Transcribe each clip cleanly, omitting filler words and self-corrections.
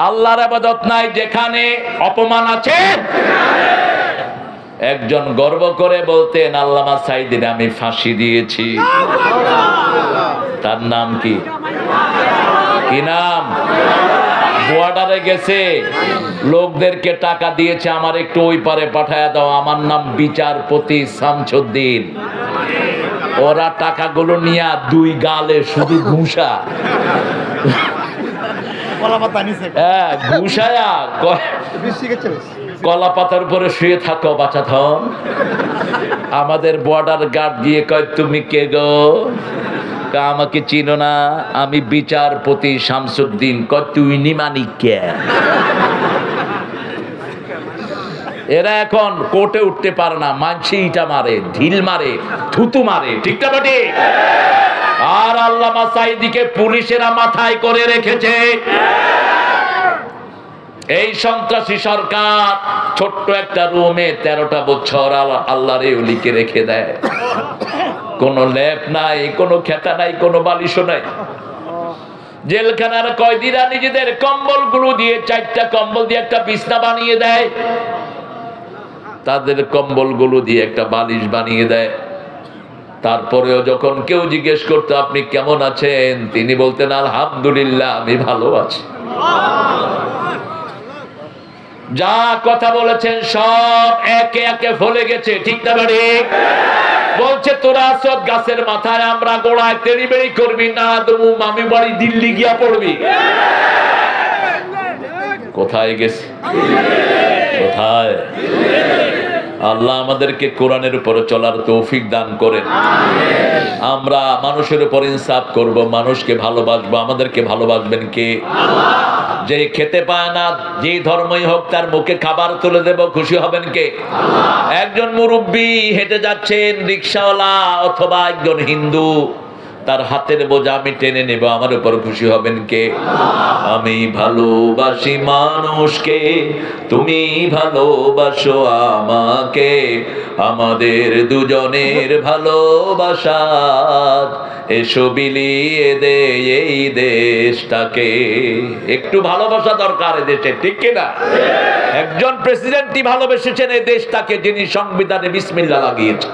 আল্লাহর ইবাদত নাই যেখানে অপমান আছে। একজন গর্ব করে বলতেন আল্লামা সাঈদীর আমি ফাঁসি দিয়েছি। তার নাম কি? কি নাম? বর্ডারে গেছে, লোকদেরকে টাকা দিয়েছে আমার একটু ওই পারে পাঠায়া দাও, আমার নাম বিচারপতি শামসুদ্দিন। ওরা টাকাগুলো নিয়ে দুই গালে শুধু ঘুষা, ঘুষায়া কলা পাতার উপরে শুয়ে থাকো বাচ্চা ধন। আমাদের বর্ডার গার্ড গিয়ে কয় তুমি কে গো? আমাকে চিনো না, আমি বিচারপতি শামসুদ্দিন। কয় তুই নিমানি কে? এরা এখন কোর্টে উঠতে পারে না, মানছি ইটা মারে, ঢিল মারে, থুতু মারে, ঠিক না বেটি? আর আল্লামা সাঈদীকে পুলিশেরা মাথায় করে রেখেছে। এই সন্ত্রাসী সরকার ছোট্ট একটা রুমে 13টা বছর আল্লাহরে লিখে রেখে দেয়। কোনো ল্যাপ নাই, কোনো খেতা নাই, কোনো বালিশও নাই। জেলখানার কয়েদিরা নিজেদের কম্বলগুলো দিয়ে 4টা কম্বল দিয়ে একটা বিছনা বানিয়ে দেয়, তাদের কম্বলগুলো দিয়ে একটা বালিশ বানিয়ে দেয়। তারপরেও যখন কেউ জিজ্ঞেস করতো আপনি কেমন আছেন, তিনি বলতেন আলহামদুলিল্লাহ আমি ভালো আছি। যা কথা বলেছেন সব একে একে ফলে গেছে, ঠিক না বাড়ি? বলছে তোরা সব গাছের মাথায়, আমরা গোড়ায় তেড়ি বেড়ি করবি না, তুমি মামি বাড়ি দিল্লি গিয়া পড়বি। কোথায় গেছে? কোথায়? আল্লাহ আমাদেরকে কোরআনের উপরে চলার তৌফিক দান করেন। আমরা মানুষের উপর ইনসাফ করব, মানুষকে ভালোবাসবো। আমাদেরকে ভালোবাসবেন কে? যে খেতে পায় না, যে ধর্মই হোক, তার মুখে খাবার তুলে দেব, খুশি হবেন কে? একজন মুরব্বী হেঁটে যাচ্ছেন, রিকশাওয়ালা অথবা একজন হিন্দু, তার হাতের বোঝা আমি টেনে নেব, আমার উপর খুশি হবেন কে? আমি ভালোবাসি মানুষকে, তুমি ভালোবাসো আমাকে, আমাদের দুজনের ভালোবাসা এসো বিলিয়ে দে এই দেশটাকে। একটু ভালোবাসা দরকার এ দেশে, ঠিক কিনা? একজন প্রেসিডেন্টই ভালোবেসেছেন এই দেশটাকে, যিনি সংবিধানে বিসমিল্লাহ লাগিয়েছেন।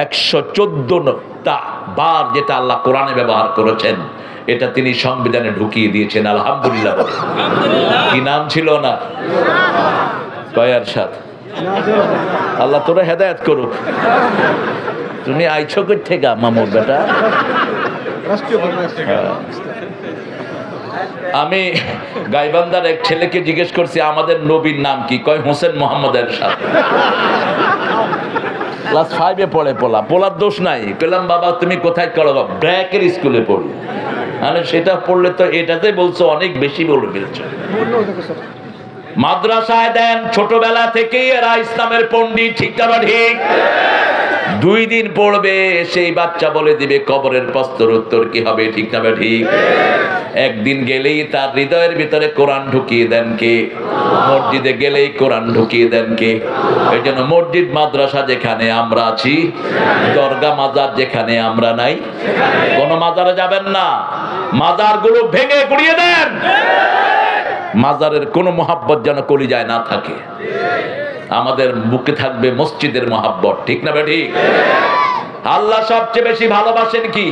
114টা বার যেটা আল্লাহ কোরআনে ব্যবহার করেছেন, এটা তিনি সংবিধানে ঢুকিয়ে দিয়েছেন। আলহামদুলিল্লাহ। কি নাম ছিল না? কয়ার সাথ। আল্লাহ তোরা হেদায়েত করুক। তুমি আইছো কই থেকে মামুর বেটা? আমি গাইবান্ধার এক ছেলেকে জিজ্ঞেস করছি আমাদের নবীর নাম কি? কয় হোসেন মোহাম্মদ এরশাদ। ক্লাস 5-এ পড়ে পোলার দোষ নাই। পেলাম বাবা তুমি কোথায় করো? ব্র্যাকের স্কুলে পড়ি। মানে সেটা পড়লে তো এটাতে বলছো অনেক বেশি বলে ফেলছো। মাদ্রাসায় দেন ছোটবেলা থেকেই এরা ইসলামের পণ্ডিত, ঠিক না ঠিক? 2 দিন পড়বে, সেই বাচ্চা বলে দিবে কবরের প্রশ্নের উত্তর কি হবে, ঠিক না ঠিক? একদিন গেলেই তার হৃদয়ের ভিতরে কোরআন ঢুকিয়ে দেন কে? মসজিদে গেলেই কোরআন ঢুকিয়ে দেন কে? এই জন্য মসজিদ মাদ্রাসা যেখানে আমরা আছি, দরগা মাজার যেখানে আমরা নাই, কোন মাজারে যাবেন না। মাজারগুলো ভেঙে গুড়িয়ে দেন। মাজারের কোনো মহাব্বত যেন কলিজায় না থাকে। আমাদের বুকে থাকবে মসজিদের মহাব্বত, ঠিক না ঠিক? আল্লাহ সবচেয়ে বেশি ভালোবাসেন কি?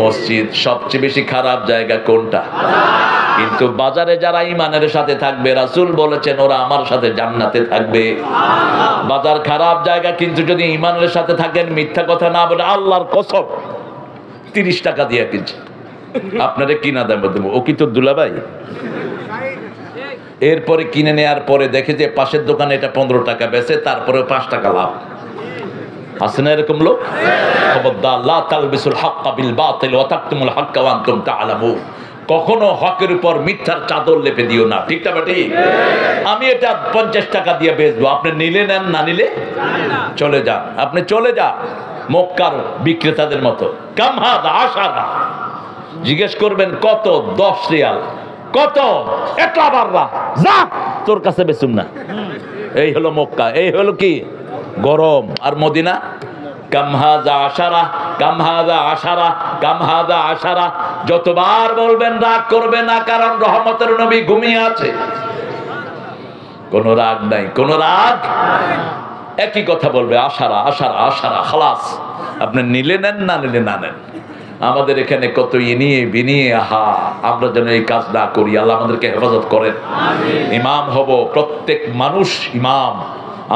মসজিদ। সবচেয়ে বেশি খারাপ জায়গা কোনটা? কিন্তু বাজারে যারা ঈমানের সাথে থাকবে, রাসূল বলেছেন ওরা আমার সাথে জান্নাতে থাকবে। বাজার খারাপ জায়গা, কিন্তু যদি ঈমানের সাথে থাকেন, মিথ্যা কথা না বলে, আল্লাহর কসম 30 টাকা দিয়ে কিনছে, আপনারা কিনা দামে দেবো। ও কি তোর দুলাভাই? এরপরে কিনে নেওয়ার পরে দেখে যে পাশের দোকানে এটা 15 টাকা বেচে, তারপরে 5 টাকা লাভ। আছে না এরকম লোক? খবরদার, লা তালবিসুল হাক্কা বিল বাতিল ওয়া তাকতুমুল হাক্কা ওয়া আনতুম তা'লামুন। কখনো হকের উপর মিথ্যার চাদর লেপে দিও না, ঠিক না ঠিক? আমি এটা 50 টাকা দিয়ে বেচবো, আপনি নিলে নেন, না নিলে চলে যান। আপনি চলে যান মক্কার বিক্রেতাদের মতো। কাম হাদা আশারা, জিজ্ঞেস করবেন কত? 10 রিয়াল। কত? এটা বাররা, যা তোর কাছে বেচুম না। এই হলো মক্কা, এই হলো কি গরম। আর মদিনা কাম হাযা আশারা, কাম হাযা আশারা, কাম হাযা আশারা। যতবার বলবেন রাগ করবে না, কারণ রহমতের নবী ঘুমিয়ে আছে। কোন রাগ নাই, কোন রাগ, একই কথা বলবে, আশারা আশারা আশারা, খালাস। আপনি নিলে নেন, না নিলে না নেন। আমাদের এখানে কত ইনিয়ে বিনিয়ে, আহা, আমরা যেন এই কাজ না করি। আল্লাহ আমাদেরকে হেফাজত করেন। ইমাম হব, প্রত্যেক মানুষ ইমাম।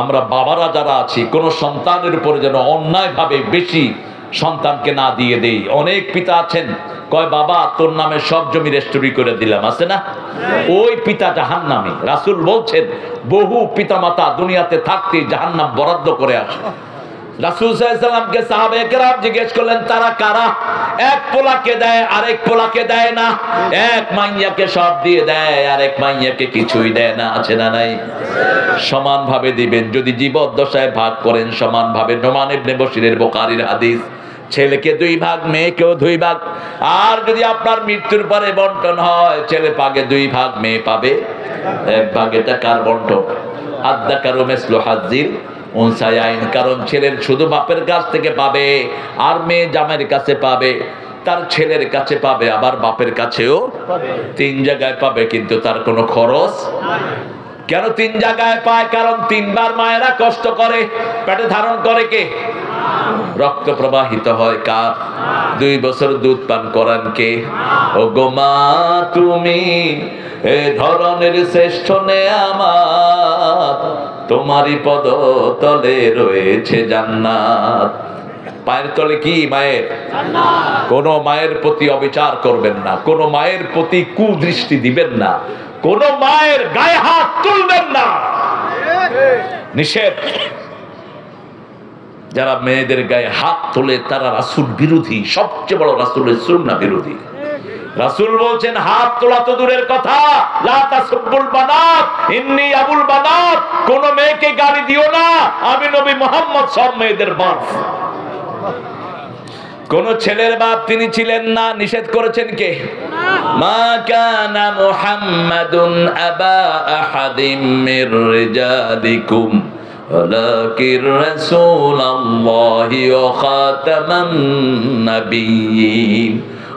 আমরা বাবারা যারা আছি, কোন সন্তানের উপরে যেন অন্যায় ভাবে বেশি সন্তানকে না দিয়ে দেই। অনেক পিতা আছেন, কয় বাবা তোর নামে সব জমি রেস্টোরি করে দিলাম, আছে না? ওই পিতা জাহান্নামী। রাসূল বলছেন বহু পিতামাতা দুনিয়াতে থাকতে জাহান্নাম বরাদ্দ করে আসে। রাসূল সাল্লাল্লাহু আলাইহি ওয়াসাল্লামকে সাহাবায়ে কেরাম জিজ্ঞেস করলেন তারা কারা? এক পোলাকে দেয়, আরেক পোলাকে দেয় না। এক মাইয়াকে সব দিয়ে দেয়, আরেক মাইয়াকে কিছুই দেয় না, আছে না নাই? সমান ভাবে দিবেন। যদি জীবদ্দশায় ভাগ করেন সমান ভাবে। নোমান ইবনে বশিরের বুখারীর হাদিস, ছেলেকে 2 ভাগ, মেয়েকেও 2 ভাগ। আর যদি আপনার মৃত্যুর পরে বন্টন হয়, ছেলে পাবে 2 ভাগ, মেয়ে পাবে 1 ভাগ। এটা কার বন্টন? আদ্দাকারু মিসলু হাজ্জিল উনসায়াইন। কারণ ছেলের শুধু বাপের কাছ থেকে পাবে, আর মেয়ে জামাইয়ের কাছে পাবে, তার ছেলের কাছে পাবে, আবার বাপের কাছেও 3 জায়গায় পাবে, কিন্তু তার কোনো খরচ। কেন 3 জায়গায় পায়? কারণ 3 বার মায়েরা কষ্ট করে, পেটে ধারণ করে কে? রক্ত প্রবাহিত হয় কার? 2 বছর দুধ পান করান কে? ও গো মা, তুমি এ ধরনের শ্রেষ্ঠ নেয়ামত, তোমারই পদ তলে রয়েছে জান্নাত। পায়ের তলে কি? মায়ের জান্নাত। কোন মায়ের প্রতি অবিচার করবেন না, কোন মায়ের প্রতি কুদৃষ্টি দিবেন না, কোন মায়ের গায়ে হাত তুলবেন না, নিষেধ। যারা মেয়েদের গায়ে হাত তোলে তারা রাসূল বিরোধী, সবচেয়ে বড় রাসূলের সুন্নাহ বিরোধী। রাসূল বলছেন হাত তোলা তো দূরের কথা, লা তাসুবুল বানাত ইন্নী আবুল বানাত। কোন মেয়েকে গালি দিও না, আমি নবী মুহাম্মদ সব মেয়েদের বাপ। কোন ছেলের বাপ তিনি ছিলেন না, নিষেধ করেছেন কে? মা কানা মুহাম্মাদুন আবা আহাদিম মির রিজালিকুম ওয়ালাকির রাসূলুল্লাহি ওয়া খাতামান নাবিয়্যিন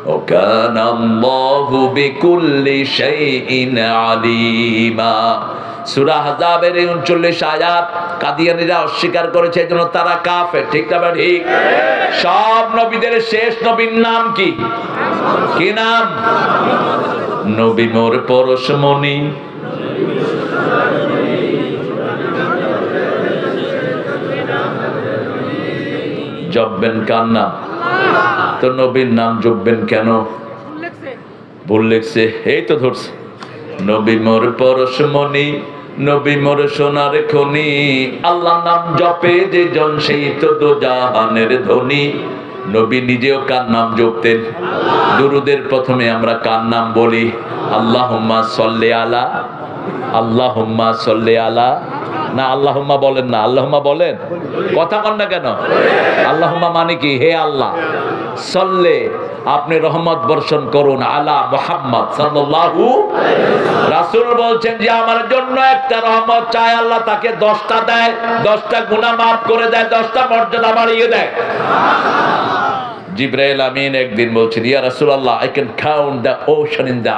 ওয়া কানা আল্লাহু বিকুল্লি শাইইন আলিমা। সূরা আহজাবের 39 আয়াত। কাদিয়ানীরা অস্বীকার করেছে, এজন্য তারা কাফের। ঠিক না ঠিক? সব নবীদের শেষ নবীর নাম কি? কি নাম? নবী মোর পরশমণি, জপবেন কার নাম? তো নবীর নাম জপবেন কেন? ভুল লেখছে, এই তো ধরছে। নবী মোর পরশমণি, নবী মোর সোনার খনি, আল্লাহ নাম জপে যে জন সেই তো দোজাহানের ধনী। নবী নিজেও কার নাম জপতেন? দুরুদের প্রথমে আমরা কার নাম বলি? আল্লাহুম্মা সাল্লি আলা, আল্লাহুম্মা সাল্লি আলা। না আল্লাহুম্মা বলেন না, আল্লাহুম্মা বলেন, কথা কন না কেন? আল্লাহুম্মা মানে কি? হে আল্লাহ, সাল্লে আপনি রহমত বর্ষণ করুন আলা মুহাম্মদ সাল্লাল্লাহু আলাইহি ওয়াসাল্লাম। রাসূল বলছেন যে আমার জন্য একটা রহমত চায়, আল্লাহ তাকে 10টা দেয়, 10টা গুনাহ maaf করে দেয়, 10টা মর্যাদা বাড়িয়ে দেয়। জিবরাইল আমিন একদিন বলছেন, ইয়া রাসূলুল্লাহ, I can count the ocean in the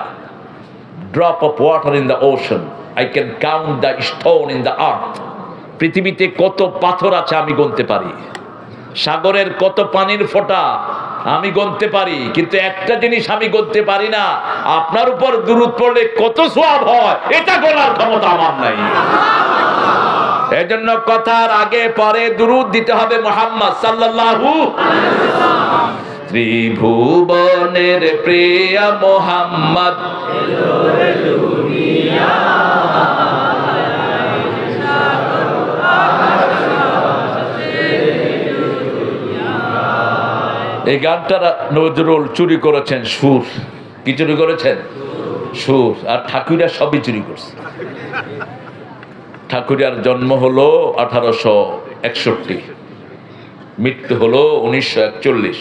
drop of water in the ocean, I can count the stone in the earth. পৃথিবীতে কত পাথর আছে আমি গুনতে পারি, সাগরের কত পানির ফোঁটা আমি গুনতে পারি, কিন্তু একটা জিনিস আমি গুনতে পারি না, আপনার উপর দুরূদ পড়লে কত সওয়াব হয়, এটা গোনার ক্ষমতা আমার নাই। এজন্য কথার আগে পরে দুরূদ দিতে হবে মুহাম্মদ সাল্লাল্লাহু আলাইহি ওয়াসাল্লাম। ত্রিভুবনের প্রিয় মুহাম্মদ এই গানটা নজরুল চুরি করেছেন সুর। কি চুরি করেছেন? সুর। আর ঠাকুরিয়া সবই চুরি করছে। ঠাকুরিয়ার জন্ম হলো 1861, মৃত্যু হলো 1941।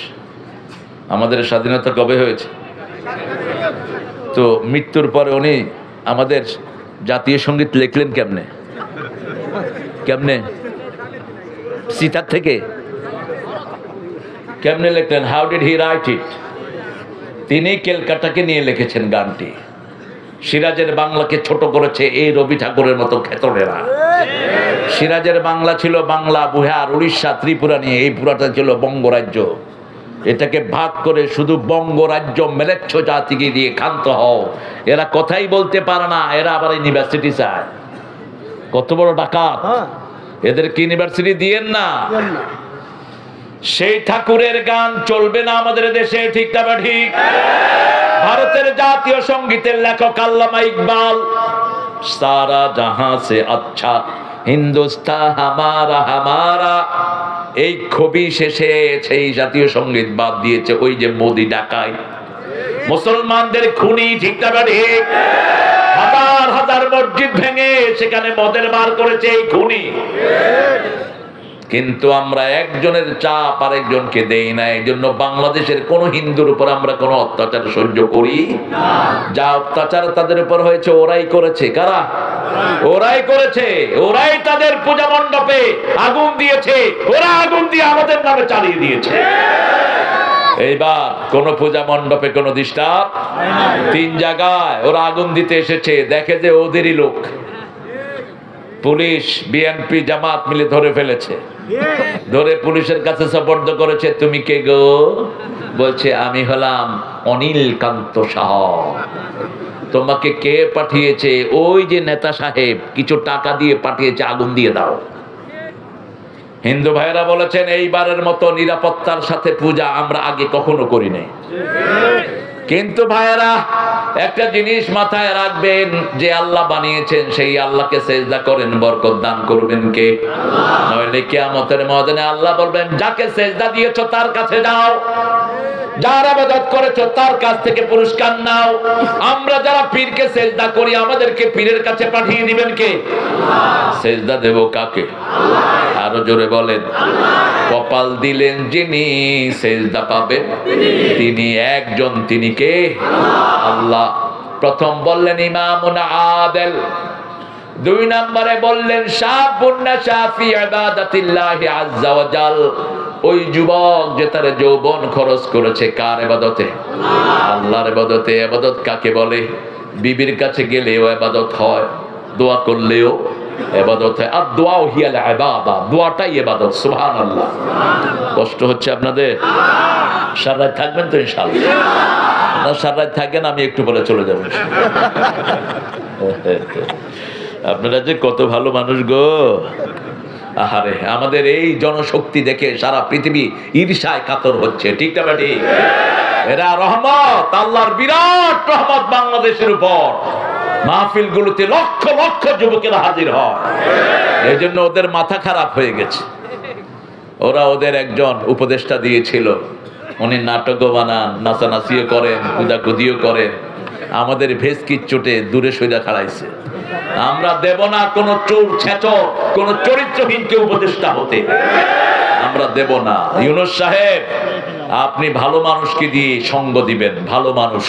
আমাদের স্বাধীনতা কবে হয়েছে? তো মৃত্যুর পরে উনি আমাদের জাতীয় সঙ্গীত লিখলেন কেমনে? কেমনে? সিতার থেকে? কেমনে লিখলেন? হাউ ডিড হি রাইট ইট? তিনি ক্যালকাটাকে নিয়ে লিখেছেন গানটি। সিরাজের বাংলাকে ছোট করেছে এই রবি ঠাকুরের মতো খেতড়েরা। সিরাজের বাংলা ছিল বাংলা, বিহার, উড়িষ্যা, ত্রিপুরা নিয়ে, এই পুরাটা ছিল বঙ্গরাজ্য। এটাকে ভাগ করে শুধু বঙ্গরাজ্য মেলেচ্ছ জাতিকে দিয়ে ক্ষান্ত হও। এরা কথাই বলতে পারে না, এরা আবার ইউনিভার্সিটি চায়। কত বড় ডাকাত! এদেরকে ইউনিভার্সিটি দিয়েন না। সেই ঠাকুরের গান চলবে না আমাদের দেশে, ঠিক না ঠিক? ভারতের জাতীয় সঙ্গীতের লেখক আল্লামা ইকবাল, সারা জাহাঁ সে আচ্ছা হিন্দুস্তান হামারা হামারা, এই কবি শেষে সেই জাতীয় সঙ্গীত বাদ দিয়েছে। ওই যে মোদি ডাকাই, মুসলমানদের খুনি, ঠিক না ঠিক? হাজার হাজার মসজিদ ভেঙে সেখানে মদের বার করেছে এই খুনি। কিন্তু আমরা একজনের চাপ আরেকজনকে দেই না। এই জন্য বাংলাদেশের কোন হিন্দুর উপর আমরা কোনো অত্যাচার সহ্য করি না। যা অত্যাচার তাদের উপর হয়েছে ওরাই করেছে। কারা? ওরাই করেছে। ওরাই তাদের পূজা মণ্ডপে আগুন দিয়েছে, ওরা আগুন দিয়ে আমাদের নামে চালিয়ে দিয়েছে। এইবার কোন পূজা মণ্ডপে কোন ডিস্টার্ব, 3 জায়গায় ওরা আগুন দিতে এসেছে, দেখে যে ওদেরই লোক। পুলিশ, বিএনপি, জামাত মিলে ধরে ফেলেছে। ধরে পুলিশের কাছে সুপর্দ করেছে। তুমি কে গো? বলছে আমি হলাম অনিল কান্ত সাহ। তোমাকে কে পাঠিয়েছে? ওই যে নেতা সাহেব কিছু টাকা দিয়ে পাঠিয়েছে, আগুন দিয়ে দাও। হিন্দু ভাইরা বলেছেন এইবারের মতো নিরাপত্তার সাথে পূজা আমরা আগে কখনো করি নাই। কিন্তু ভাইরা একটা জিনিস মাথায় রাখবেন, যে আল্লাহ বানিয়েছেন সেই আল্লাহকে সেজদা করেন, বরকত দান করবেন কে? নইলে কিয়ামতের ময়দানে আল্লাহ বলবেন যাকে সেজদা দিয়েছো তার কাছে যাও, যার ইবাদত করেছো তার কাছ থেকে পুরস্কার নাও। আমরা যারা পীরকে সেজদা করি আমাদেরকে পীরের কাছে পাঠিয়ে দিবেন কে? সেজদা দেব কাকে? আরো জোরে বলেন। কপাল দিলেন যিনি সেজদা পাবেন তিনি একজন, তিনি কে? আল্লাহ। প্রথম বললেন ইমামুন আদেল, 2 নম্বরে বললেন শাবুন নাশা ফি ইবাদাতিল্লাহি আযজা ওয়া জাল, ওই যুবক যে তার যৌবন খরচ করেছে কার ইবাদতে? আল্লাহর ইবাদতে। ইবাদত কাকে বলে? বিবির কাছে গেলেও ইবাদত হয়, দোয়া করলেও ইবাদত হয়। আর দোয়াও হিয়াল ইবাদা, দোয়াটাই ইবাদত। সুবহানাল্লাহ। কষ্ট হচ্ছে আপনাদের? সারা রাত থাকবেন তো ইনশাআল্লাহ? না সারা রাত থাকেন, আমি একটু পরে চলে যাব। আপনারা যে কত ভালো মানুষ গো। আহারে, আমাদের এই জনশক্তি দেখে সারা পৃথিবী ঈর্ষায় কাতর হচ্ছে, ঠিক না ঠিক? এরা রহমত, আল্লাহর বিরাট রহমত বাংলাদেশের উপর। মাহফিল গুলোতে লক্ষ লক্ষ যুবকেরা হাজির হয়, এই জন্য ওদের মাথা খারাপ হয়ে গেছে। ওরা ওদের একজন উপদেষ্টা দিয়েছিল, উনি নাটকও বানান, নাচানাচিও করেন, কুদাকুদিও করেন। আমাদের ভেসকির চোটে দূরে সইরা খাড়াইছে। আমরা দেব না কোন চোর ছেচর, কোন চরিত্রহীনকে উপদেষ্টা হতে আমরা দেব না। ইউনূস সাহেব, আপনি ভালো মানুষকে দিয়ে সঙ্গ দিবেন, ভালো মানুষ।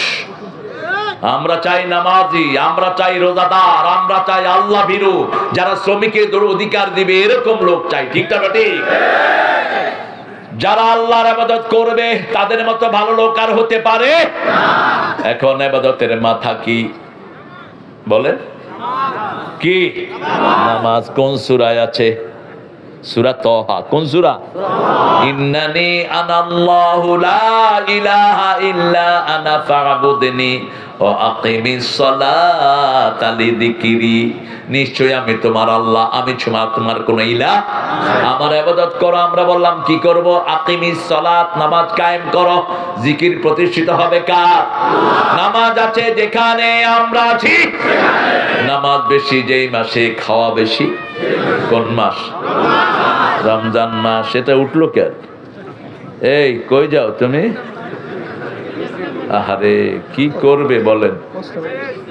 আমরা চাই নামাজি, আমরা চাই রোজাদার, আমরা চাই আল্লাহ ভীরু, যারা শ্রমিকের অধিকার দিবে এরকম লোক চাই, ঠিক না ঠিক? যারা আল্লাহর ইবাদত করবে তাদের মতো ভালো লোক আর হতে পারে না। এখন ইবাদতের মাথা কি বলেন? কি? নামাজ। কোন সূরায় আছে? সূরা তাহা। কোন সূরা? ইন্নানি আনাল্লাহু লা ইলাহা ইল্লা আনা ফা'বুদনি ওয়া আকিমিস সালাতা লিযিকরি। নিশ্চয় আমি তোমার আল্লাহ, আমি তোমার কোন ইলাহ, আমার ইবাদত করো। আমরা বললাম কি করব? আকিমিস সালাত, নামাজ কায়েম করো। জিকির প্রতিষ্ঠিত হবে কার? নামাজ আছে যেখানে আমরা আছি, নামাজ বেশি যেই মাসে, খাওয়া বেশি। কোন মাস? রমজান মাস। সেটা উঠলো কেন? এই কই যাও তুমি? আহারে, কি করবে বলেন?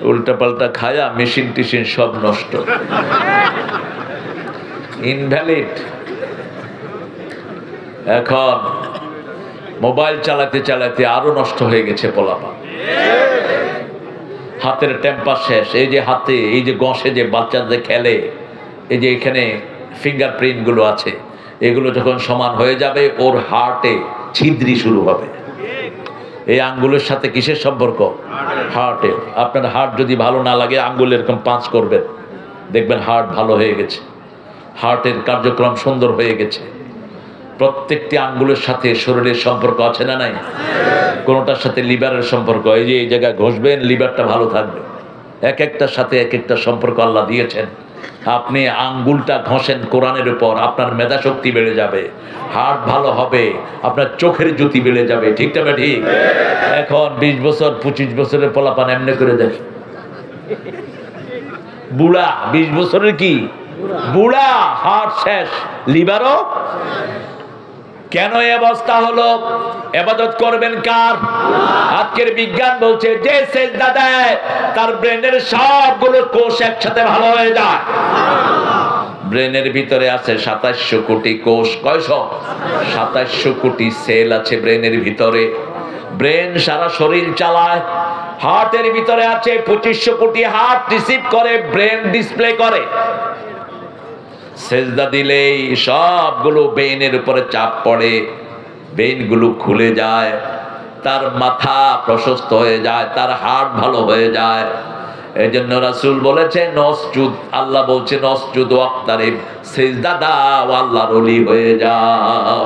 উল্টা পাল্টা খায়া মেশিন টিশিন সব নষ্ট, ইনভ্যালিড। এখন মোবাইল চালাতে চালাতে আরো নষ্ট হয়ে গেছে পোলাপান। হাতের টেম্পার শেষ। এই যে হাতে, এই যে গসে যে বাচ্চাদের খেলে, এই যে এখানে ফিঙ্গারপ্রিন্ট গুলো আছে, এগুলো যখন সমান হয়ে যাবে ওর হার্টে ছিদ্রি শুরু হবে। এই আঙ্গুলের সাথে কিসের সম্পর্ক? হার্টের। আপনার হার্ট যদি ভালো না লাগে আঙ্গুল এরকম পাঁচ করবেন, দেখবেন হার্ট ভালো হয়ে গেছে, হার্টের কার্যক্রম সুন্দর হয়ে গেছে। প্রত্যেকটি আঙ্গুলের সাথে শরীরের সম্পর্ক আছে না নাই? কোনোটার সাথে লিভারের সম্পর্ক, এই যে এই জায়গায় ঘষবেন লিভারটা ভালো থাকবে। এক একটার সাথে এক একটা সম্পর্ক আল্লাহ দিয়েছেন। আপনি আঙ্গুলটা ঘষেন কোরআনের উপর, আপনার মেধা শক্তি বেড়ে যাবে, হার্ট ভালো হবে, আপনার চোখের জ্যোতি বেড়ে যাবে। ঠিক না ঠিক? এখন 20 বছর 25 বছরের পোলাপান এমনি করে দেখে, বুড়া 20 বছরের কি বুড়া, হার্ট শেষ, লিভারও। কেন এই অবস্থা হলো? ইবাদত করবেন কার? আজকের বিজ্ঞান বলছে যে সেজদা দেয় তার ব্রেনের সবগুলো কোষ একসাথে ভালো হয়ে যায়। ব্রেনের ভিতরে আছে 2700 কোটি কোষ। কয়শো? 2700 কোটি সেল আছে ব্রেনের ভিতরে। ব্রেন সারা শরীর চালায়। হার্টের ভিতরে আছে 2500 কোটি হার্ট রিসিভ করে, ব্রেন ডিসপ্লে করে। সেজদা দিলেই সবগুলো বেইনের উপরে চাপ পড়ে, বেইনগুলো খুলে যায়, তার মাথা প্রশস্ত হয়ে যায়, তার হার্ট ভালো হয়ে যায়। এই জন্য রাসূল বলেছেন নসজুদ, আল্লাহ বলছে নসজুদ ওয়াক্তারিব, সেজদা দাও আল্লাহর ওলি হয়ে যাও।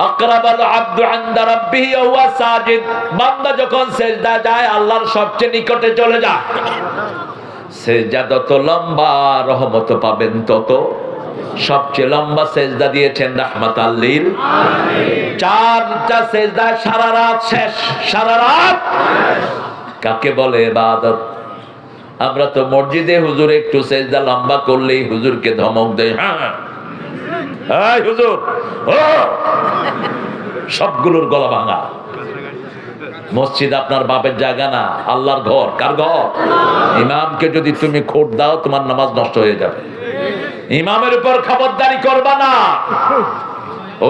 আকরাবাল আবদু ইনদা রাব্বিহি ওয়া হুয়া সাজিদ, বান্দা যখন সেজদা যায় আল্লাহর সবচেয়ে নিকটে চলে যায়। সেজদা যত লম্বা রহমত পাবেন তত। সবচেয়ে লম্বা সেজদা দিয়েছেন রাহমাতাল লিল আলামিন। 4টা সেজদা সারা রাত শেষ, সারা রাত। কাকে বলে ইবাদত? আমরা তো মসজিদে হুজুর একটু সেজদা লম্বা করলেই হুজুরকে ধমক দেয়, হ্যাঁ এই হুজুর, ও সবগুলোর গলা ভাঙা। মসজিদ আপনার বাপের জায়গা না, আল্লাহর ঘর। কার ঘর? ইমামকে যদি তুমি খোট দাও তোমার নামাজ নষ্ট হয়ে যাবে। ইমামের উপর খবরদারি করবা না।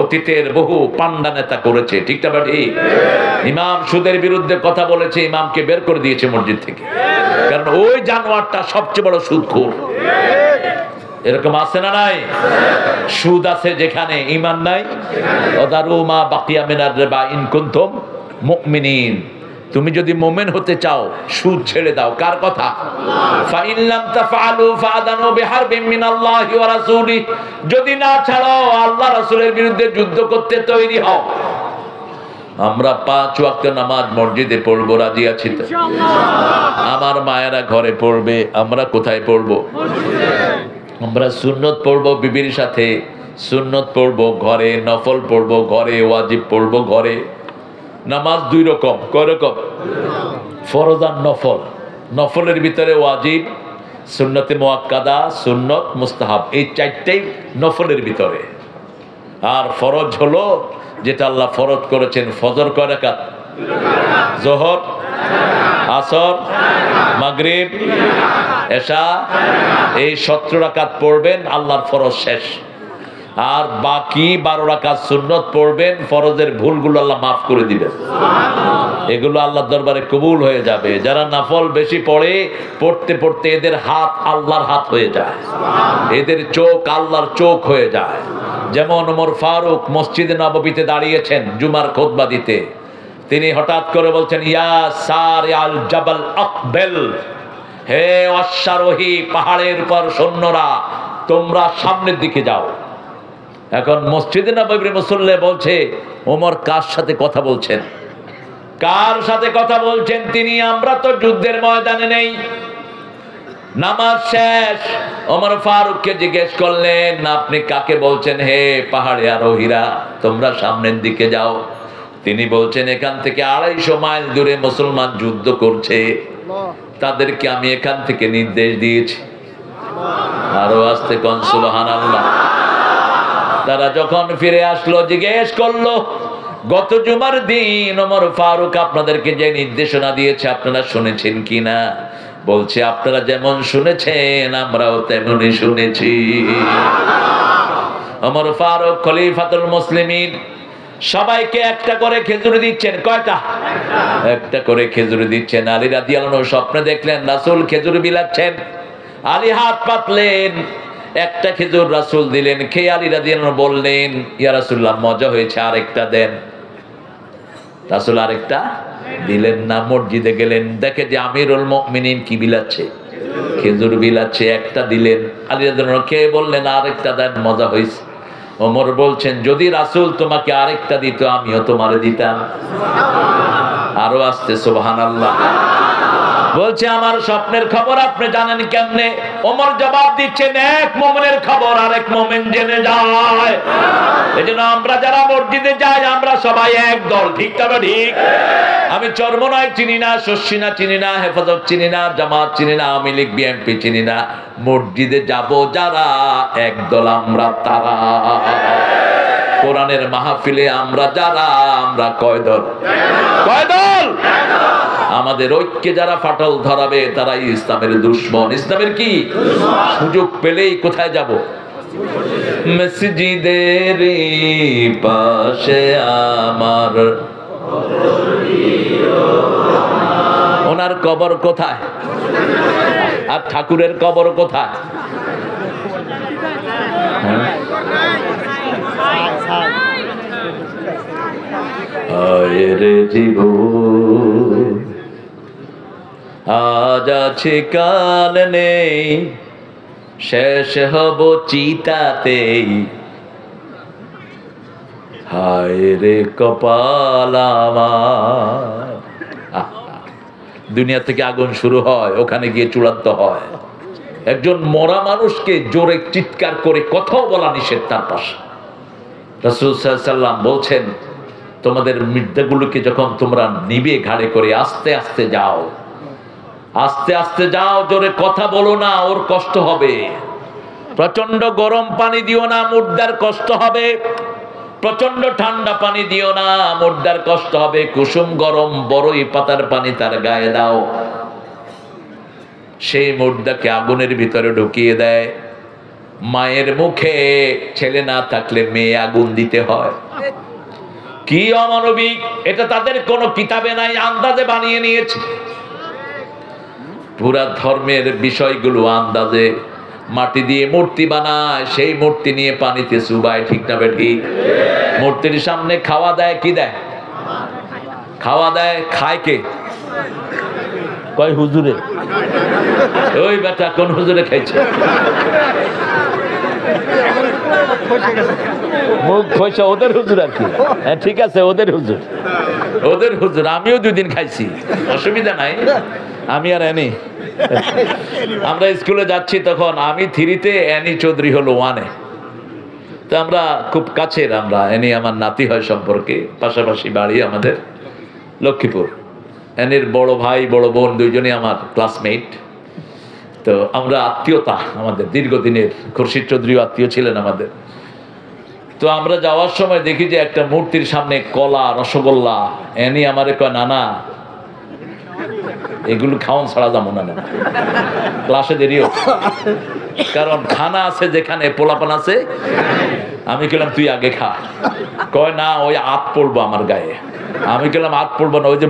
অতীতের বহু পান্ডা নেতা করেছে, ঠিক না ঠিক? ইমাম সুদের বিরুদ্ধে কথা বলেছে, ইমামকে বের করে দিয়েছে মসজিদ থেকে, কারণ ওই জানোয়ারটা সবচেয়ে বড় সুদখোর। এরকম আছে না নাই? সুদ আছে যেখানে, ঈমান নাই। ওদারু মা বাকিয়া মিনার রিবা ইন কুনতুম মুমিনিন। তুমি যদি মুমিন হতে চাও সুদ ছেড়ে দাও। কার কথা? ফা ইন লাম তাফআলু ফাআদানু বিহারবিন মিনাল্লাহি ওয়া রাসূলিহি। যদি না ছাড়ো আল্লাহ রাসূলের বিরুদ্ধে যুদ্ধ করতে তৈরি হও। আমরা 5 ওয়াক্ত নামাজ মসজিদে পড়বো, রাজি আছি তো? আমার মায়েরা ঘরে পড়বে, আমরা কোথায় পড়বো? আমরা সুন্নত পড়বো বিবির সাথে, সুন্নত পড়বো ঘরে, নফল পড়বো ঘরে, ওয়াজিব পড়বো ঘরে। নামাজ 2 রকম। কয় রকম? ফরজ আর নফল। নফলের ভিতরে ওয়াজিব, সুন্নতে মুআক্কাদা, সুন্নত, মুস্তাহাব, এই 4টাই নফলের ভিতরে। আর ফরজ হলো যেটা আল্লাহ ফরজ করেছেন। ফজর কয় রাকাত? 2 রাকাত। যোহর, আসর, মাগরিব, এশা, এই 17 রাকাত পড়বেন, আল্লাহর ফরজ শেষ। আর বাকি 12 রাকাত সুন্নত পড়বেন, ফরজের ভুলগুলো আল্লাহ মাফ করে দিবেন। এগুলো আল্লাহর দরবারে কবুল হয়ে যাবে। যারা নফল বেশি পড়ে, পড়তে পড়তে এদের হাত আল্লাহর হাত হয়ে যায়, এদের চোখ আল্লাহর চোখ হয়ে যায়। যেমন ওমর ফারুক মসজিদে নববীতে দাঁড়িয়েছেন জুমার খুতবা দিতে, তিনি হঠাৎ করে বলছেন, ইয়া সারিয়াল জাবাল আকবেল, হে অশ্বারোহী পাহাড়ের উপর সৈন্যরা, তোমরা সামনের দিকে যাও। এখন মসজিদে নববীর মুসল্লি বলছে, ওমর কার সাথে কথা বলছেন? কার সাথে কথা বলছেন তিনি? আমরা তো যুদ্ধের ময়দানে নেই। নামাজ শেষ, ওমর ফারুককে জিজ্ঞেস করলেন, আপনি কাকে বলছেন? হে পাহাড়ে আরোহীরা, তোমরা সামনের দিকে যাও। তিনি বলছেন, এখান থেকে 250 মাইল দূরে মুসলমান যুদ্ধ করছে, তাদেরকে আমি এখান থেকে নির্দেশ দিয়েছি। আরো আস্তে কোন সুবহানাল্লাহ। তারা যখন ফিরে আসলো, জিজ্ঞেস করলো, গত জুমার দিন ওমর ফারুক আপনাদেরকে যে নির্দেশনা দিয়েছে আপনারা শুনেছেন কিনা? বলছে, আপনারা যেমন শুনেছেন আমরাও তেমনই শুনেছি। ওমর ফারুক খলিফাতুল মুসলিমিন সবাইকে একটা করে খেজুর দিচ্ছেন। কয়টা? একটা করে খেজুর দিচ্ছেন। আলী রাদিয়াল্লাহু আনহু স্বপ্নে দেখলেন রাসূল খেজুর বিলাচ্ছেন। আলী হাত পাতলেন, একটা খেজুর রাসূল দিলেন, খেয়ে আলী রাদিয়াল্লাহু আনহু বললেন, ইয়া রাসূলুল্লাহ মজা হয়েছে, আরেকটা দেন। রাসূল আরেকটা দিলেন না। মসজিদে গেলেন, দেখে যে আমিরুল মুমিনিন কি বিলাচ্ছে, খেজুর বিলাচ্ছে, একটা দিলেন। আলী রাদিয়াল্লাহু আনহু খেয়ে বললেন, আরেকটা দেন, মজা হয়েছে। ওমর বলছেন, যদি রাসূল তোমাকে আরেকটা দিত আমিও তোমারে দিতাম। আরো আসতে সুবহানাল্লাহ। বলছে, আমার স্বপ্নের খবর আপনি জানেন কেমনে? ওমর জবাব দিচ্ছেন, এক মুমিনের খবর আরেক মুমিন জেনে যায়। এজন্য আমরা যারা মসজিদে যাই আমরা সবাই এক দল, ঠিক তবে ঠিক। আমি চরমনাই চিনি না, শস্যিনা চিনি না, হেফাজত চিনি না, জামাত চিনি না, আওয়ামী লীগ বিএনপি চিনি না। মসজিদে যাব যারা এক দল আমরা তারা। কোরআনের মাহফিলে আমরা যারা, আমরা কয় দল? কয় দল? আমাদের ঐক্যে যারা ফাটল ধরাবে তারাই ইসলামের দুশমন। ইসলামের কি সুযোগ পেলেই কোথায় যাব? মসজিদের পাশে আমার ওনার কবর কোথায়? আর ঠাকুরের কবর কোথায়? আয়ের জীবন আজ আছে কাল নেই, শেষ হব চিতাতেই। হায় রে কপাল আমার। দুনিয়া থেকে আগুন শুরু হয়, ওখানে গিয়ে চূড়ান্ত হয়। একজন মরা মানুষকে জোরে চিৎকার করে কথাও বলা নিষেধ তার পাশে। রাসূল সাল্লাল্লাহু আলাইহি ওয়াসাল্লাম বলছেন, তোমাদের মৃতদেহগুলোকে যখন তোমরা নিবে ঘাড়ে করে আস্তে আস্তে যাও, আস্তে আস্তে যাও, জোরে কথা বলো না, ওর কষ্ট হবে। প্রচন্ড গরম পানি দিও না, মুর্দার কষ্ট হবে। প্রচন্ড ঠান্ডা পানি দিও না, মুর্দার কষ্ট হবে। কুসুম গরম বড়ই পাতার পানি তার গায়ে দাও। সেই মুর্দাকে আগুনের ভিতরে ঢুকিয়ে দেয়। মায়ের মুখে ছেলে না থাকলে মেয়ে আগুন দিতে হয়। কি অমানবিক! এটা তাদের কোনো কিতাবে নাই, আন্দাজে বানিয়ে নিয়েছে। পুরা ধর্মের বিষয়গুলো আন্দাজে। মাটি দিয়ে মূর্তি বানায়, সেই মূর্তি নিয়ে পানিতে চুবায়, ঠিক না ঠিক? মূর্তির সামনে খাওয়া দেয়, কি দেয়? খাওয়া দেয়, খায় কে? কয় হুজুরে। ওই বেটা কোন হুজুরে খাইছে? মুখ খোঁচা ওদের হুজুর আর কি। হ্যাঁ ঠিক আছে, ওদের হুজুর, ওদের হুজুর। আমিও দুদিন খাইছি, অসুবিধা নাই। আমি আর এনি আমরা স্কুলে যাচ্ছি, তখন আমি 3-তে, এনি চৌধুরী হলো 1-এ। তো আমরা খুব কাছের, আমরা এনি আমার নাতি হয় সম্পর্কে, পাশাপাশি বাড়ি আমাদের লক্ষ্মীপুর। এনির বড় ভাই বড় বোন দুইজনই আমার ক্লাসমেট। তো আমরা আত্মীয়তা আমাদের দীর্ঘদিনের। খুরশিদ চৌধুরী আত্মীয় ছিলেন আমাদের। তো আমরা যাওয়ার সময় দেখি যে একটা মূর্তির সামনে কলা, রসগোল্লা। এনি আমারে কয়, নানা এগুলো খাওয়ান ছাড়া যাবো না, ক্লাসে দেরি হচ্ছে। কারণ খানা আছে যেখানে, পোলাপান আছে। আমি গেলাম, তুই আগে খা। কয় না, ওই হাত পড়বো আমার গায়ে। আমি গেলাম, হাত পড়বো না, ওই যে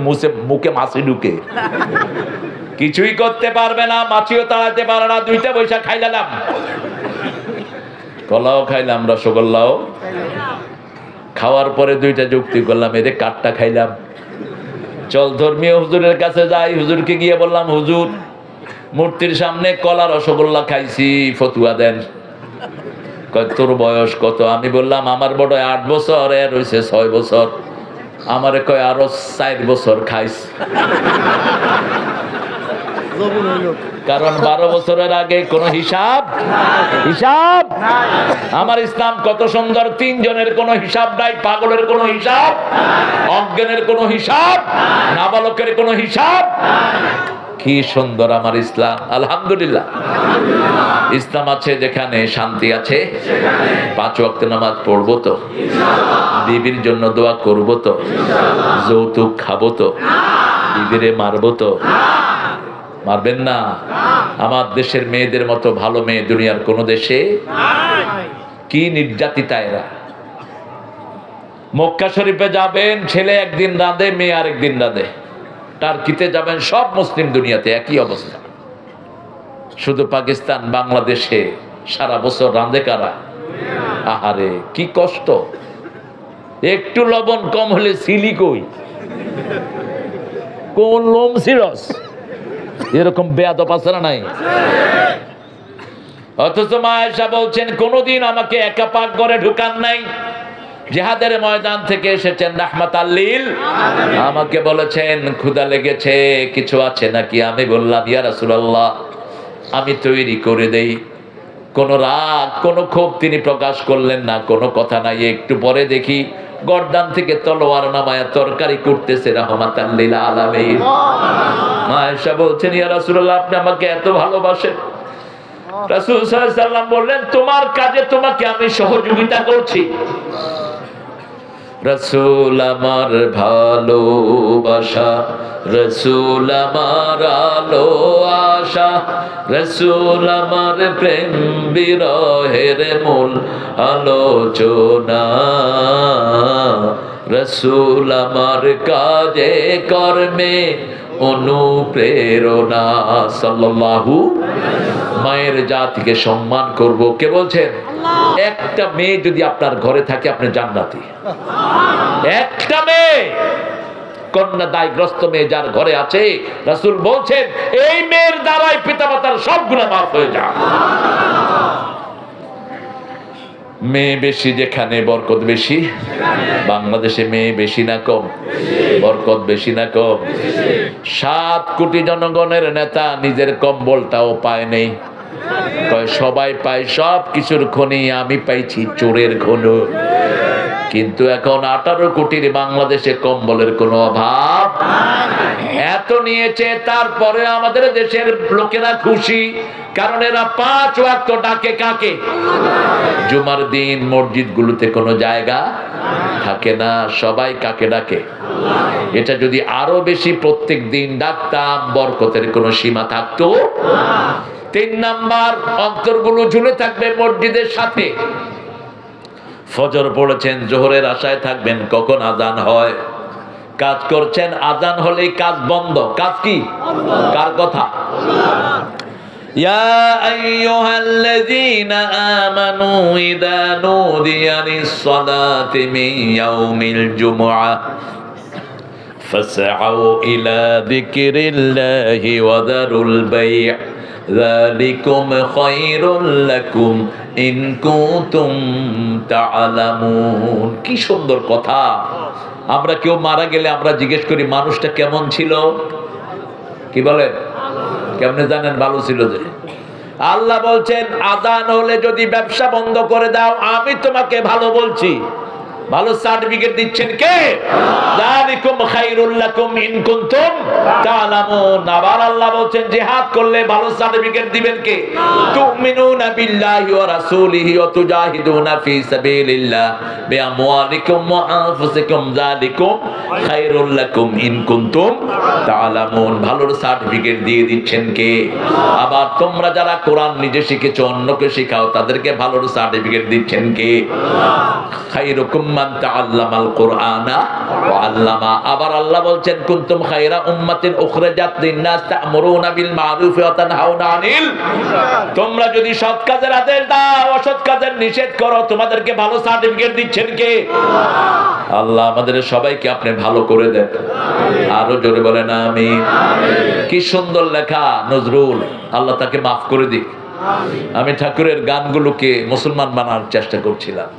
মুখে মাছি ঢুকে, কিছুই করতে পারবে না, মাছিও তাড়াতে পারে না। 2টা পয়সা খাইলাম, কলাও খাইলাম, রসগোল্লাও। খাওয়ার পরে 2টা যুক্তি করলাম, এরে কাঠটা খাইলাম। চল ধর্মীয় হুজুরের কাছে যাই। হুজুরকে গিয়ে বললাম, হুজুর মূর্তির সামনে কলা রসগোল্লা খাইছি, ফতুয়া দেন। কয় তোর বয়স কত? আমি বললাম, আমার বড় 8 বছর, এর হয়েছে 6 বছর। আমারে কয় আরো 4 বছর খাইস। কারণ 12 বছরের আগে কোনো হিসাব হিসাব আমার ইসলাম কত সুন্দর। 3 জনের কোনো হিসাব নাই, পাগলের কোনো হিসাব, অজ্ঞানের কোনো হিসাব, নাবালকের কোনো হিসাব। কি সুন্দর আমার ইসলাম, আলহামদুলিল্লাহ। ইসলাম আছে যেখানে শান্তি আছে, 5 ওয়াক্ত নামাজ পড়বো তো, বিবির জন্য দোয়া করবো তো, যৌতুক খাবো তো, বিবিরে মারবো তো? মারবেন না। আমার দেশের মেয়েদের মতো ভালো মেয়ে দুনিয়ার কোন দেশে। কি নির্যাতিতা এরা। মক্কা শরীফে যাবেন, ছেলে একদিন রাঁধে, মেয়ে আরেকদিন রাঁধে। টার্কিতে যাবেন, সব মুসলিম দুনিয়াতে একই অবস্থা। শুধু পাকিস্তান বাংলাদেশে সারা বছর রাঁধে কারা? আহারে কি কষ্ট। একটু লবণ কম হলে সিলি কই, কোন লোম সিরস, এরকম বেয়াদব আছে না নাই? অথচ মা আয়েশা বলছেন কোনদিন আমাকে একা পাক করে ঢুকান নাই। জিহাদের ময়দান থেকে এসেছেন রাহমাতাল লিল, আমাকে বলেছেন ক্ষুধা লেগেছে, কিছু আছে নাকি? আমি বললাম ইয়া রাসূলুল্লাহ আমি তৈরি করে দেই। কোন রাগ কোন ক্ষোভ তিনি প্রকাশ করলেন না, কোনো কথা নাই। একটু পরে দেখি গর্দান থেকে তলোয়ার নামায়া তরকারি করতেছে রাহমাতাল লিল আলামিন। মা আয়েশা বলছেন ইয়া রাসূলুল্লাহ আপনি আমাকে এত ভালোবাসেন। রাসূল সাল্লাল্লাহু আলাইহি সাল্লাম বললেন তোমার কাজে তোমাকে আমি সহযোগিতা করছি। রসুল আমার ভালোবাসা, রসুল আমার আলো আশা, রসুল আমার প্রেম বিরহের মূল আলোচনা, রসুল আমার কাজে কর্মে অনুপ্রেরণা। সাল্লাল্লাহু। মায়ের জাতিকে সম্মান করব। কে বলছেন? একটা মেয়ে যদি আপনার ঘরে থাকে আপনি জান্নাতি। একটা মেয়ে, কন্যা দায়গ্রস্ত মেয়ে যার ঘরে আছে, রাসূল বলছেন এই মেয়ের দ্বারাই পিতামাতার সব গুনাহ মাফ হয়ে যায়। মেয়ে বেশি যেখানে বরকত বেশি। বাংলাদেশে মেয়ে বেশি না কম? বরকত বেশি না কম? 7 কোটি জনগণের নেতা নিজের কম্বলটাও পায় নেই, সবাই পায় সব কিছুর খনি, আমি পাইছি চোরের ঘন। কিন্তু এখন 18 কোটির বাংলাদেশে কম্বলের কোনো অভাব এত নিয়েছে, তারপরে আমাদের দেশের লোকেরা খুশি, কারণ এরা 5 ওয়াক্ত ডাকে কাকে? জুমার দিন মসজিদগুলোতে কোনো জায়গা থাকে না, সবাই কাকে ডাকে? এটা যদি আরো বেশি প্রত্যেক দিন ডাকতাম বরকতের কোনো সীমা থাকতো। 3 নাম্বার, অন্তরগুলো ঝুলে থাকবে মসজিদের সাথে। ফজর পড়েছেন, জোহরের আশায় থাকবেন কখন আজান হয়। কাজ করছেন, আজান হলেই কাজ বন্ধ। কাজ কি? কার কথা? ইয়া আইয়ুহাল্লাযীনা আমানু ইযা নুদিয়া লিস-সালাতি মিন ইয়াউমিল জুমআহ ফাসআউ ইলা যিকরিল্লাহি ওয়া যারুল বাই'। যালিকুম খায়রুল লাকুম ইন কুনতুম তা'লামুন। কি সুন্দর কথা। আমরা কেউ মারা গেলে আমরা জিজ্ঞেস করি মানুষটা কেমন ছিল? কি বলেন? কেমনে জানেন ভালো ছিল? যে আল্লাহ বলছেন আযান হলে যদি ব্যবসা বন্ধ করে দাও আমি তোমাকে ভালো বলছি। ভালো সার্টিফিকেট দিচ্ছেন কে? যালিকুম খায়রুল লাকুম ইন কুনতুম তা'লামুন। আবার আল্লাহ বলছেন জিহাদ করলে ভালো সার্টিফিকেট দিবেন কে? তুমিনুনা বিল্লাহি ওয়া রাসূলিহি ওয়া তুজাহিদুনা ফি সাবিলিল্লাহ বিআমওয়ালিকুম ওয়া আনফুসিকুম যালিকুম খায়রুল লাকুম ইন কুনতুম তা'লামুন। ভালোর সার্টিফিকেট দিয়ে দিচ্ছেন কে? আবার তোমরা যারা কোরআন নিজে শিখেছো অন্যকে শেখাও তাদেরকে ভালোর সার্টিফিকেট দিচ্ছেন কে? খায়রুকুম মান তাআল্লামাল কুরআনা ওয়া আল্লামা। আবার আল্লাহ বলছেন কুনতুম খায়রা উম্মাতিন উখরাজাত লিন-নাস তা'মুরুনা বিল মা'রুফি ওয়া তানহাউনা আনিল। তোমরা যদি সৎ কাজের আদেশ দাও অসৎ কাজের নিষেধ করো তোমাদেরকে ভালো সার্টিফিকেট দিচ্ছেন কে? আল্লাহ আমাদের সবাইকে আপনি ভালো করে দেন। আরো জোরে বলেন আমিন। কি সুন্দর লেখা নজরুল, আল্লাহ তাকে মাফ করে দিক। আমি ঠাকুরের গানগুলোকে মুসলমান বানানোর চেষ্টা করছিলাম,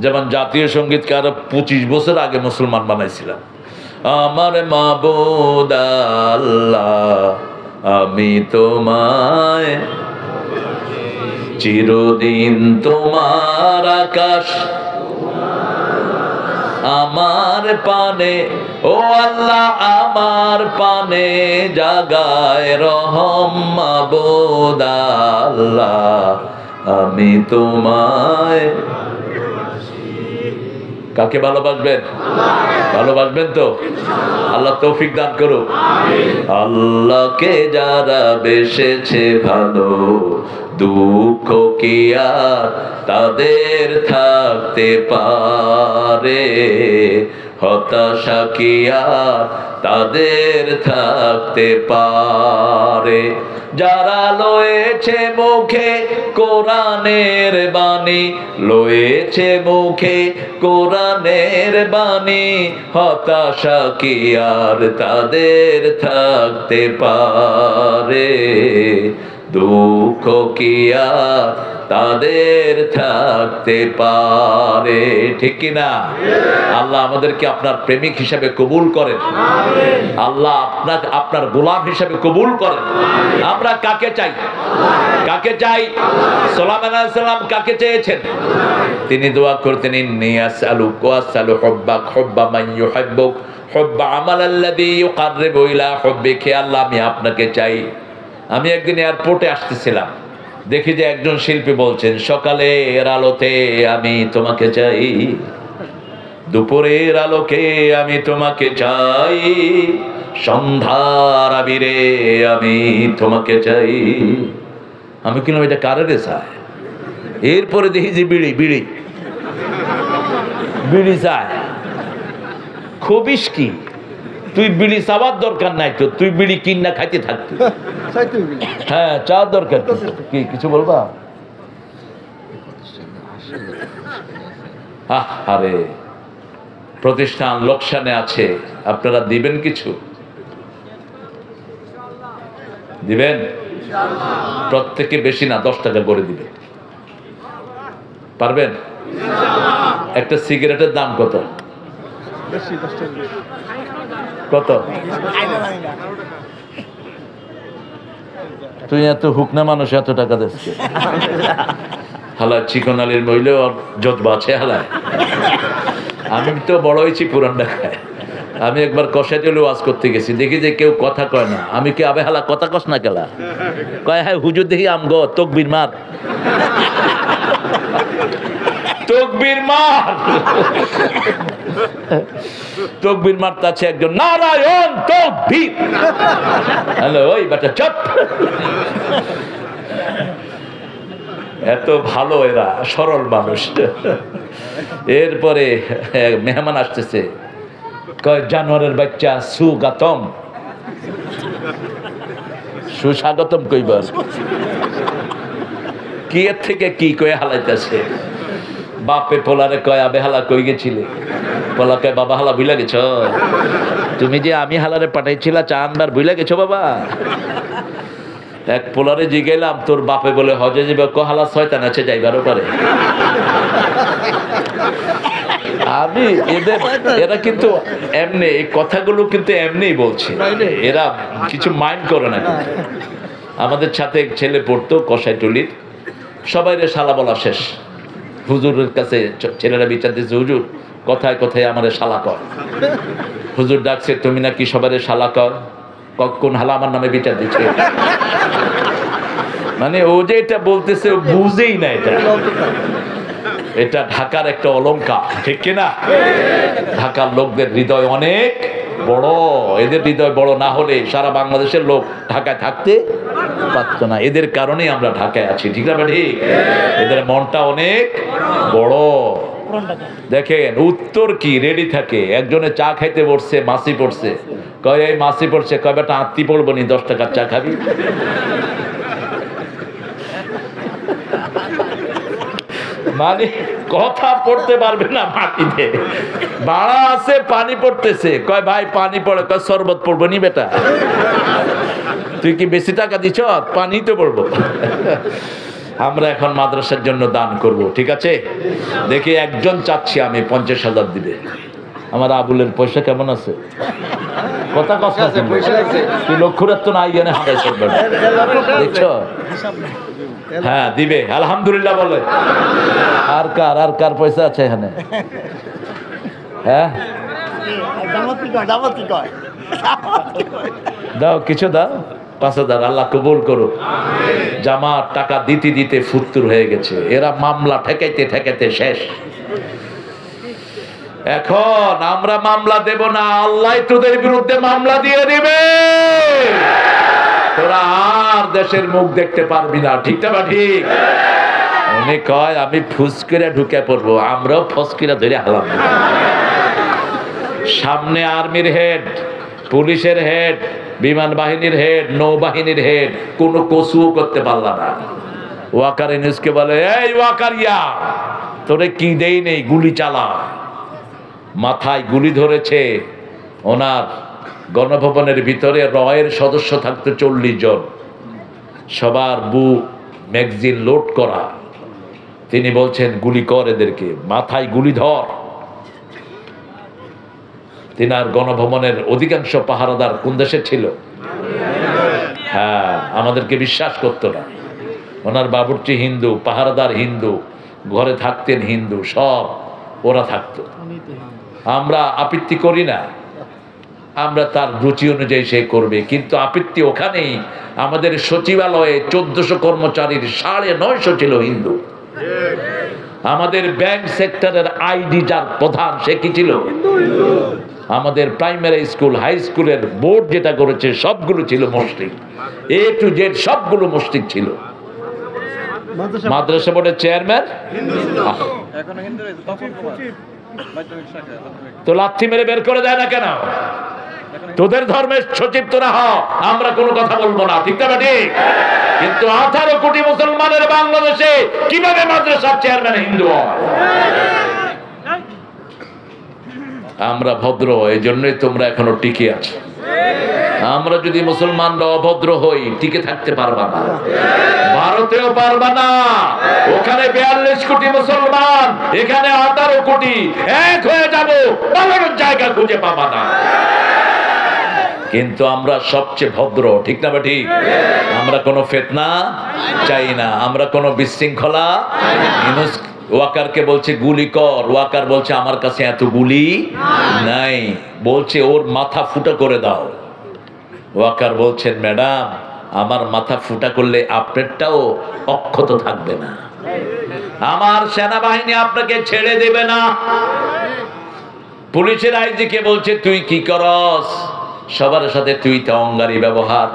যেমন জাতীয় সঙ্গীতকে আরো 25 বছর আগে মুসলমান বানাইছিলাম। আমার মাবুদ আল্লাহ আমি তোমায় চিরদিন তোমার আকাশ আমার পানে, ও আল্লাহ আমার পানে জাগায় রহম মাবুদ আল্লাহ আমি তোমায়। কাকে ভালোবাসবেন? ভালোবাসবেন তো? আল্লাহ তৌফিক দান করুক। আল্লাহকে যারা বেসেছে ভালো দুঃখ কি আর তাদের থাকতে পারে, হতাশা কি আর তাদের থাকতে পারে। যারা লয়েছে মুখে কোরআনের বাণী, লয়েছে মুখে কোরআনের বাণী, হতাশা কি আর তাদের থাকতে পারে, দুঃখ কি আর তাদের থাকতে পারে, ঠিক কি না? আল্লাহ আমাদেরকে আপনার প্রেমিক হিসাবে কবুল করেন, আল্লাহ আপনাকে আপনার গোলাম হিসাবে কবুল করেন। আমরা কাকে চাই? কাকে চাই? সুলাইমান আলাইহিস সালাম কাকে চেয়েছেন? তিনি দোয়া করতেন, ইন্নী আসআলুকা ওয়া আসআলু হুব্বাক হুব্বা মান ইউহিব্বুক হুব্বা আমালাল্লাযী ইউকাররিবু ইলা হুব্বিক। আল্লাহ আমি আপনাকে চাই। আমি একদিন এয়ারপোর্টে আসতেছিলাম, দেখি যে একজন শিল্পী বলছেন, সকালের আলোতে আমি তোমাকে চাই, দুপুরের আলোকে আমি তোমাকে চাই, সন্ধ্যার আবিরে আমি তোমাকে চাই। আমি কিনা এটা কারে রে চায়? এরপরে দেখি যে বিড়ি বিড়ি বিড়ি চায়। খবিস কি তুই? বিড়ি চাওয়ার দরকার নাই তো, তুই বিড়ি কিনা খাইতে থাকতি। হ্যাঁ, চাওয়ার দরকার কি? কিছু বলবা? আরে প্রতিষ্ঠান লোকসানে আছে, আপনারা দিবেন কিছু? দিবেন? প্রত্যেকে বেশি না, 10 টাকা করে দিবে। পারবেন? একটা সিগারেটের দাম কত? কত? তুই এত হুকনা মানুষ, এত টাকা দিচ্ছে। হালা চিকন আলীর মহিলা যত বাঁচে হালায়। আমি তো বড় হয়েছি পুরান ঢাকায়। আমি একবার কষাই চলে ওয়াজ করতে গেছি, দেখি যে কেউ কথা কয় না। আমি কি আবে হালা কথা কস না কেলা? কয় হ্যাঁ হুজুর, দেখি আমগো তকবীর মার, তকবীর মার, তকবীর মারতাছে একজন, নারায়ণ তকবীর। হ্যালো ওই বেটা চুপ। এত ভালো এরা, সরল মানুষ। এরপরে মেহমান আসতেছে, কয় জানোয়ারের বাচ্চা সুগাতম, সুস্বাগতম কইবার কি? এর থেকে কি কয়ে হালাইতেছে। বাপে পোলারে কয়, আবে হালা কই গেছিলে? পোলা কয়, বাবা হালা ভুলে গেছ? তুমি যে আমি হালারে পাঠাইছিলা চা আনবার, ভুলে গেছো বাবা? এক পোলারে জিগাইলাম, তোর বাপে বলে হজে যাবে। কহালা শয়তান আছে, যাইবারও পারে। আমি এরা কিন্তু এমনি এই কথাগুলো কিন্তু এমনি বলছে, এরা কিছু মাইন্ড করে না। আমাদের সাথে এক ছেলে পড়তো কষাইটুলির, সবাই রে শালা বলা শেষ। হুজুরের কাছে ছেলেরা বিচার দিচ্ছে, হুজুর কথায় কথায় আমারে শালা কয়। হুজুর ডাকছে, তুমি নাকি সবাই শালা কয়? কোন হালা আমার নামে বিচার দিচ্ছে? মানে ও যে এটা বলতেছে বুঝেই না। এটা ঢাকার একটা অলংকার, ঠিক কিনা? ঢাকার লোকদের হৃদয় অনেক বড়। এদের হৃদয় বড় না হলে সারা বাংলাদেশের লোক ঢাকায় থাকতে পারতো না। এদের কারণেই আমরা ঢাকায় আছি, ঠিক না? ঠিক। এদের মনটা অনেক বড়। দেখেন উত্তর কি রেডি থাকে। একজনে চা খাইতে বসছে, মাসি পড়ছে, কয় এই মাসি পড়ছে, কয় বেটা আত্মি পড়বো নি, 10 টাকার চা খাবি? মানে কথা পড়তে পারবে না মাটিতে, বাড়া আছে পানি পড়তেছে, কয় ভাই পানি পড়ে, কয় শরবত পড়বো নি বেটা? তুই কি বেশি টাকা দিছ? পানি তো পড়বো। আমরা এখন মাদ্রাসার জন্য দান করব, ঠিক আছে? দেখি একজন চাচ্ছি আমি 50,000 দিবে। আমার আবুলের পয়সা কেমন আছে? কথা কথা তুই লক্ষ্যরাত তো নাই জানে হাঁটাই করবে, দেখছো? হ্যাঁ দিবে, আলহামদুলিল্লাহ বলে। আর কার পয়সা আছে এখানে? হ্যাঁ দাও, কিছু দাও। 5,000 আল্লাহ কবুল করো। জামার টাকা দিতে দিতে ফুতুর হয়ে গেছে। এরা মামলা ঠেকাইতে ঠেকাইতে শেষ। এখন আমরা মামলা দেব না, আল্লাহ তোদের বিরুদ্ধে মামলা দিয়ে দিবে। তোরা আর দেশের মুখ দেখতে পারবি না, ঠিক না? ঠিক। অনেক কয় আমি ফুসকিরা ঢুকে পড়বো, আমরাও ফসকিরা ধরে হালাম। সামনে আর্মির হেড, পুলিশের হেড, বিমান বাহিনীর হেড, নৌবাহিনীর হেড, কোনো কসুও করতে পারলা না। ওয়াকার ইউনূসকে বলে, এই ওয়াকারিয়া, তোরে কি দেই নেই, গুলি চালা। মাথায় গুলি ধরেছে। ওনার গণভবনের ভিতরে রয়ের সদস্য থাকতো 40 জন, সবার ম্যাগজিন লোড করা। তিনি বলছেন, গুলি কর এদেরকে, মাথায় গুলি ধর। তিনার গণভবনের অধিকাংশ পাহারাদার কোন দেশে ছিল? হ্যাঁ, আমাদেরকে বিশ্বাস করতো না। ওনার বাবুর্চি হিন্দু, পাহারাদার হিন্দু, ঘরে থাকতেন হিন্দু, সব ওরা থাকতো। আমরা আপত্তি করি না, আমরা তার রুচি অনুযায়ী সে করবে, কিন্তু আপত্তি ওখানেই। আমাদের সচিবালয়ে 1400 কর্মচারীর 950 ছিল হিন্দু। আমাদের ব্যাংক সেক্টরের আইডি যার প্রধান, সে কি ছিল? আমাদের প্রাইমারি স্কুল, হাই স্কুলের বোর্ড যেটা করেছে সবগুলো ছিল মুসলিম, A to Z সবগুলো মুসলিম ছিল। মাদ্রাসা বোর্ডের চেয়ারম্যান তো লাথি মেরে বের করে দেয় না কেন? তোদের ধর্মের সচিব তোরা হ, আমরা কোনো কথা বলবো না, ঠিক না ঠিক? কিন্তু 18 কোটি মুসলমানের বাংলাদেশে কিভাবে মাদ্রাসার চেয়ারম্যান হিন্দু হয়? আমরা ভদ্র, এই জন্যই তোমরা এখনো টিকে আছো। আমরা যদি মুসলমানরা অভদ্র হই, টিকে থাকতে পারবা না, ভারতেও পারবা না। ওখানে 42 কোটি মুসলমান, এখানে 18 কোটি, এক হয়ে যাবো, পালানোর জায়গা খুঁজে পাবা না। কিন্তু আমরা সবচেয়ে ভদ্র, ঠিক না বা ঠিক? আমরা কোনো ফিতনা চাই না, আমরা কোনো বিশৃঙ্খলা। ওয়াকারকে বলছে গুলি কর, ওয়াকার বলছে আমার কাছে এত গুলি নাই, বলছে ওর মাথা ফুটা করে দাও। ওয়াকার বলছেন, ম্যাডাম, আমার মাথা ফুটা করলে আপনারটাও অক্ষত থাকবে না, আমার সেনাবাহিনী আপনাকে ছেড়ে দেবে না। পুলিশের আইজিকে বলছে, তুই কি করস? সবার সাথে তুই তো অঙ্গারী ব্যবহার।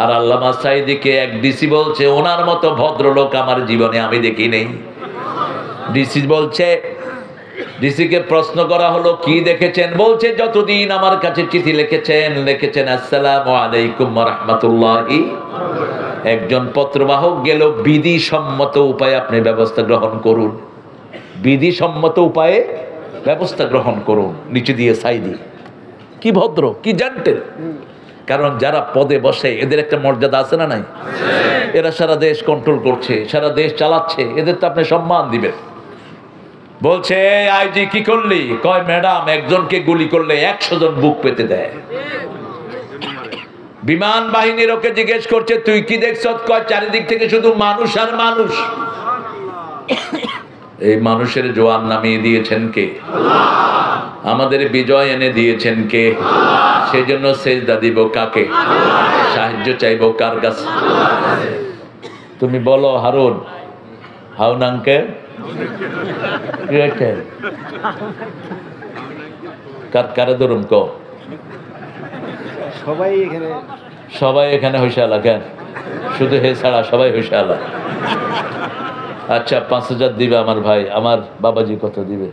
আর আল্লামা সাঈদীকে এক ডিসি বলছে, ওনার মতো ভদ্রলোক আমার জীবনে আমি দেখি নেই। ডিসি বলছে, ডিসিকে প্রশ্ন করা হলো, কি দেখেছেন? বলছে, যতদিন আমার কাছে চিঠি লিখেছেন আসসালামু আলাইকুম ওয়া রাহমাতুল্লাহি। একজন পত্রবাহক গেল, বিধিসম্মত উপায়ে আপনি ব্যবস্থা গ্রহণ করুন, বিধিসম্মত উপায়ে ব্যবস্থা গ্রহণ করুন। নিচে দিয়ে সাঈদী, কি ভদ্র, কি জেন্টেল। কারণ যারা পদে বসে এদের একটা মর্যাদা আছে না নাই? এরা সারা দেশ কন্ট্রোল করছে, সারা দেশ চালাচ্ছে, এদের তো আপনি সম্মান দিবেন। বলছে, আইজি কি করলি? কয়, ম্যাডাম, একজনকে গুলি করলে 100 জন বুক পেতে দেয়। বিমান বাহিনীর ওকে জিজ্ঞেস করছে, তুই কি দেখছ? কয়, চারিদিক থেকে শুধু মানুষ আর মানুষ। এই মানুষের জোয়ান নামিয়ে দিয়েছেন কে? আমাদের বিজয় এনে দিয়েছেন কে? সেজন্য সেজদা দিব কাকে? সাহায্য চাইব কার কাছে? তুমি বলো হারুন, হাউন আঙ্কেল, কারে ধরুন কো? সবাই এখানে হইসা আলা কেন? শুধু হে ছাড়া সবাই হইসা আলা। আচ্ছা, 5000 দিবে আমার ভাই, আমার বাবাজি কত দিবে?